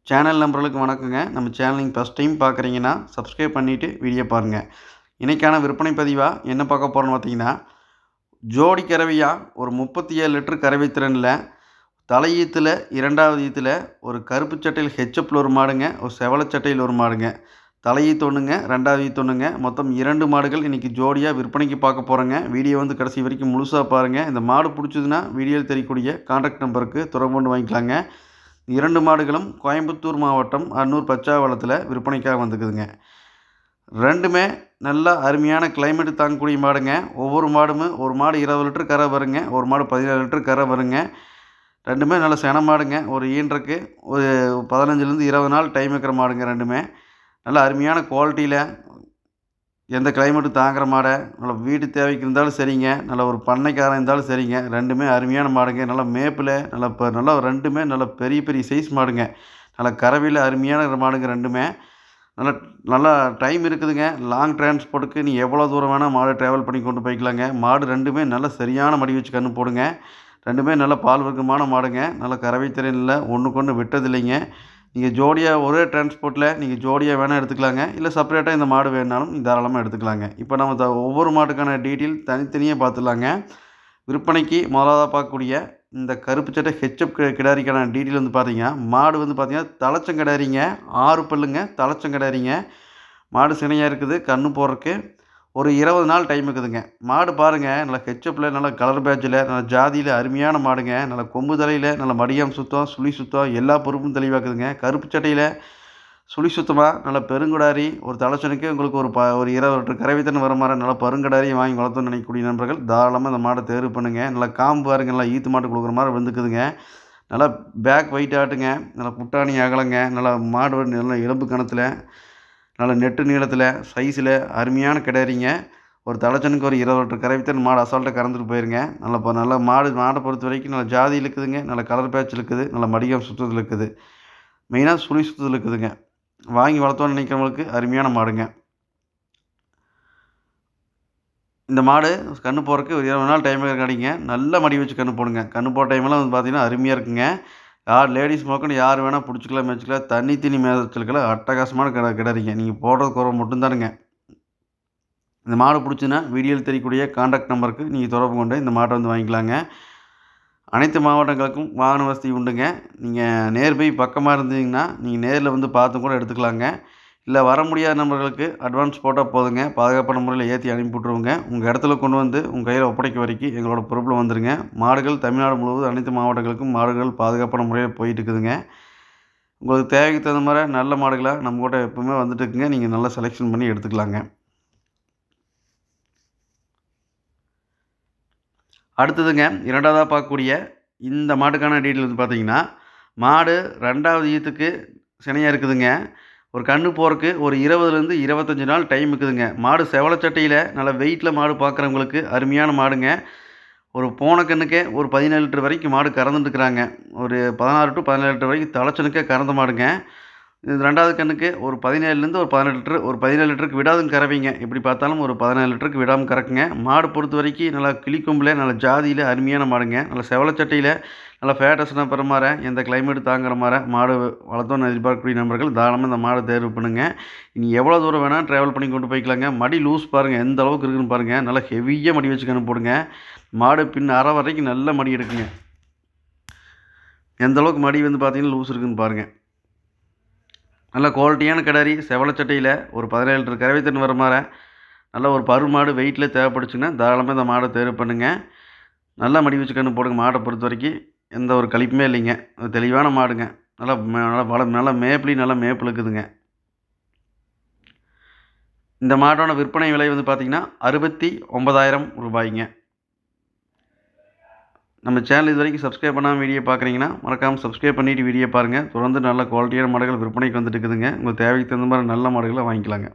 Channel நம்பர்களுக்கு வணக்கங்க. நம்ம channel நீங்கள் ஃபஸ்ட் டைம் பார்க்குறீங்கன்னா சப்ஸ்கிரைப் பண்ணிவிட்டு வீடியோ பாருங்கள். இன்றைக்கான விற்பனை பதிவாக என்ன பார்க்க போகிறோன்னு பார்த்தீங்கன்னா, ஜோடி கறவையாக ஒரு 37 லிட்டர் கறவை திறனில் தலையீத்தில் 2வது ஈத்தில் ஒரு கருப்பு சட்டையில் ஹெச்எப்பில் ஒரு மாடுங்க, ஒரு செவலை சட்டையில் ஒரு மாடுங்க. தலையீத்து ஒன்றுங்க, 2வது ஈத்து ஒன்றுங்க. மொத்தம் 2 மாடுகள் இன்றைக்கி ஜோடியாக விற்பனைக்கு பார்க்க போகிறோங்க. வீடியோ வந்து கடைசி வரைக்கும் முழுசாக பாருங்கள். இந்த மாடு பிடிச்சதுன்னா வீடியோவில் தெரியக்கூடிய கான்டாக்ட் நம்பருக்கு தொடர்பு கொண்டு வாங்கிக்கலாங்க. 2 மாடுகளும் கோயம்புத்தூர் மாவட்டம் அன்னூர் பச்சாவளத்தில் விற்பனைக்காக வந்துக்குதுங்க. ரெண்டுமே நல்லா அருமையான கிளைமேட்டு தாங்கக்கூடிய மாடுங்க. ஒவ்வொரு மாடுமே ஒரு மாடு 20 லிட்டர் கரை வருங்க, ஒரு மாடு 17 லிட்டர் கரை வருங்க. ரெண்டுமே நல்ல சென மாடுங்க. ஒரு ஈன்றக்கு ஒரு 15லேருந்து 20 நாள் டைம் இருக்கிற மாடுங்க. ரெண்டுமே நல்ல அருமையான குவாலிட்டியில் எந்த கிளைமேட்டும் தாங்குகிற மாடை, நல்ல வீட்டு தேவைக்கு இருந்தாலும் சரிங்க, நல்ல ஒரு பண்ணைக்காரன் இருந்தாலும் சரிங்க. ரெண்டுமே அருமையான மாடுங்க. நல்லா மேப்பில் நல்லா ரெண்டுமே நல்ல பெரிய பெரிய சைஸ் மாடுங்க. நல்லா கறவையில் அருமையான மாடுங்க ரெண்டுமே. நல்லா நல்லா டைம் இருக்குதுங்க. லாங் டிரான்ஸ்போர்ட்டுக்கு நீ எவ்வளோ தூரம் வேணால் மாடு ட்ராவல் பண்ணி கொண்டு போய்க்கலாங்க. மாடு ரெண்டுமே நல்ல சரியான மடி வச்சு கன்று போடுங்க. ரெண்டுமே நல்ல பால் வர்க்கமான மாடுங்க. நல்ல கறவை திறனில் ஒன்றுக்கு ஒன்று விட்டதில்லைங்க. நீங்கள் ஜோடியாக ஒரே டிரான்ஸ்போர்ட்டில் நீங்கள் ஜோடியாக வேணால் எடுத்துக்கலாங்க. இல்லை செப்பரேட்டாக இந்த மாடு வேணுனாலும் தாராளமாக எடுத்துக்கலாங்க. இப்போ நம்ம ஒவ்வொரு மாட்டுக்கான டீட்டெயில் தனித்தனியாக பார்த்துடலாங்க. விற்பனைக்கு முதலாவதாக பார்க்கக்கூடிய இந்த கருப்பு சட்டை ஹெச்எப் கிடாரிக்கான டீட்டெயில் வந்து பார்த்தீங்கன்னா, மாடு வந்து பார்த்தீங்கன்னா தலைச்சங்கிடாரிங்க, 6 பல்லுங்க, தலைச்சங்கிடாரிங்க. மாடு சினையாக இருக்குது, கன்று போடுறதுக்கு ஒரு 20 நாள் டைம் இருக்குதுங்க. மாடு பாருங்கள், நல்லா ஹெச்எப்பில் நல்லா கலர் பேட்சில் நல்லா ஜாதியில் அருமையான மாடுங்க. நல்லா கொம்பு தலையில் நல்லா மடியாம் சுத்தம், சுழி சுத்தம், எல்லா பொறுப்பும் தெளிவாக்குதுங்க. கருப்பு சட்டையில் சுழி சுத்தமாக நல்லா பெருங்குடாரி ஒரு தலைச்சனுக்கு உங்களுக்கு ஒரு 20 லிட்டர் கறவைத்தன் வர மாதிரி நல்லா பெருங்கடாரியும் வாங்கி வளர்த்தோன்னு நினைக்கக்கூடிய நண்பர்கள் தாராளமாக இந்த மாடை தேர்வு பண்ணுங்கள். நல்லா காம்பு பாருங்க, நல்லா ஈத்து மாட்டு கொடுக்குற மாதிரி வந்துக்குதுங்க. நல்லா பேக் வெயிட் ஆட்டுங்க, நல்லா புட்டாணி அகலங்க, நல்லா மாடு நல்லா எலும்பு கணத்தில் நல்ல நெட்டு நீளத்தில் சைஸில் அருமையான கிடாரிங்க. ஒரு தலைச்சனுக்கு ஒரு 20 லிட்டர் கறவைத்தன் மாடு அசால்ட்டாக கறந்துட்டு போயிருங்க. நல்லா மாடை பொறுத்த வரைக்கும் நல்லா ஜாதியில் இருக்குதுங்க, நல்ல கலர் பேட்சில் இருக்குது, நல்ல மடிகம் சுத்தத்தில் இருக்குது, மெயினாக சுழி சுத்தத்தில் இருக்குதுங்க. வாங்கி வளர்த்தோன்னு நினைக்கிறவங்களுக்கு அருமையான மாடுங்க. இந்த மாடு கன்று போடுறதுக்கு ஒரு 20 நாள் டைம் கிடைக்குங்க. நல்ல மடி வச்சு கன்று போடுங்க. கன்று போட்ட டைமெல்லாம் வந்து பார்த்தீங்கன்னா அருமையாக இருக்குங்க. லேடிஸ் மொக்கன்னு யார் வேணால் பிடிச்சிக்கலாம், மேய்ச்சிக்கலாம். தண்ணி மேய்ச்சலுக்கெல்லாம் அட்டகாசமான கிடாரிங்க. நீங்கள் போடுறது குறை மட்டும்தானுங்க. இந்த மாடு பிடிச்சுன்னா வீடியோவில் தெரியக்கூடிய கான்டாக்ட் நம்பருக்கு நீங்கள் தொடர்பு கொண்டு இந்த மாட்டை வந்து வாங்கிக்கலாங்க. அனைத்து மாவட்டங்களுக்கும் வாகன வசதி உண்டுங்க. நீங்கள் நேர்பை பக்கமாக இருந்தீங்கன்னா நீங்கள் நேரில் வந்து பார்த்து கூட எடுத்துக்கலாங்க. இல்லை வர முடியாத நபர்களுக்கு அட்வான்ஸ் போட்டால் போதுங்க, பாதுகாப்பான முறையில் ஏற்றி அனுப்பிவிட்ருவோங்க. உங்கள் இடத்துல கொண்டு வந்து உங்கள் கையில் ஒப்படைக்க வரைக்கும் எங்களோட பொறுப்பில் வந்துடுங்க. மாடுகள் தமிழ்நாடு முழுவதும் அனைத்து மாவட்டங்களுக்கும் மாடுகள் பாதுகாப்பான முறையில் போயிட்டு இருக்குதுங்க. உங்களுக்கு தேவைக்கு தகுந்த மாதிரி நல்ல மாடுகளாக நம்ம கூட எப்பவுமே வந்துட்டு இருக்குங்க. நீங்கள் நல்லா செலெக்ஷன் பண்ணி எடுத்துக்கலாங்க. அடுத்ததுங்க, 2வதாக பார்க்கக்கூடிய இந்த மாட்டுக்கான டீட்டெயில் வந்து பார்த்தீங்கன்னா, மாடு 2வது ஈத்துக்கு சினையாக இருக்குதுங்க. ஒரு கன்று போகிறதுக்கு ஒரு 20லேருந்து 25 நாள் டைம் இருக்குதுங்க. மாடு செவலை சட்டையில் நல்லா வெயிட்டில் மாடு பார்க்குறவங்களுக்கு அருமையான மாடுங்க. ஒரு போன கன்றுக்கே ஒரு 17 லிட்டர் வரைக்கும் மாடு கறந்துட்டுருக்குறாங்க. ஒரு 16 டு 17 லிட்டர் வரைக்கும் தலைச்சனுக்கே கறந்த மாடுங்க. இது 2வது கன்றுக்கு ஒரு 17லேருந்து ஒரு 18 லிட்டர், ஒரு 17 லிட்டருக்கு விடாதும் கறவைங்க. எப்படி பார்த்தாலும் ஒரு 17 லிட்டருக்கு விடாமல் கறக்குங்க. மாடு பொறுத்த வரைக்கும் நல்லா கிளிக்கொம்பில் நல்ல ஜாதியில் அருமையான மாடுங்க. நல்லா செவலை சட்டையில் நல்லா ஃபேட்டஸ்னாக பெற மாதிரி எந்த கிளைமேட்டு தாங்குற மாதிரி மாடு வளர்த்தோன்னு எதிர்பார்க்கக்கூடிய நண்பர்கள் தாராளமாக இந்த மாடை தேர்வு பண்ணுங்கள். இனி எவ்வளோ தூரம் வேணால் ட்ராவல் பண்ணி கொண்டு போய்க்கலாங்க. மடி லூஸ் பாருங்கள், எந்த அளவுக்கு இருக்குதுன்னு பாருங்கள். நல்லா ஹெவியாக மடி வச்சு கன்று போடுங்க. மாடு பின் அரை வரைக்கும் நல்ல மடி எடுக்குங்க. எந்த அளவுக்கு மடி வந்து பார்த்தீங்கன்னா லூஸ் இருக்குதுன்னு பாருங்கள். நல்ல குவாலிட்டியான கிடாரி செவலை சட்டையில் ஒரு 17 லிட்டர் கறவைத்தன் வர மாதிரி நல்ல ஒரு பரு மாடு வெயிட்டில் தேவைப்படுச்சுன்னா தாராளமாக இந்த மாடை தேர்வு பண்ணுங்கள். நல்லா மடி வச்சு கன்று போடுங்க. மாடை பொறுத்த வரைக்கும் எந்த ஒரு கழிப்புமே இல்லைங்க. தெளிவான மாடுங்க. நல்லா மேப்லேயும் நல்லா மேப்பில் இருக்குதுங்க. இந்த மாட்டோட விற்பனை விலை வந்து பார்த்திங்கன்னா 69,000 ரூபாய்ங்க. நம்ம சேனல் இது வரைக்கும் சப்ஸ்கிரைப் பண்ணாமல் வீடியோ பார்க்குறீங்கன்னா மறக்காமல் சப்ஸ்கிரைப் பண்ணிவிட்டு வீடியோ பாருங்கள். தொடர்ந்து நல்ல குவாலிட்டியான மாடுகள் விற்பனைக்கு வந்துட்டு இருக்குதுங்க. உங்களுக்கு தேவைக்கு தகுந்த மாதிரி நல்ல மாடுகளை வாங்கிக்கலாங்க.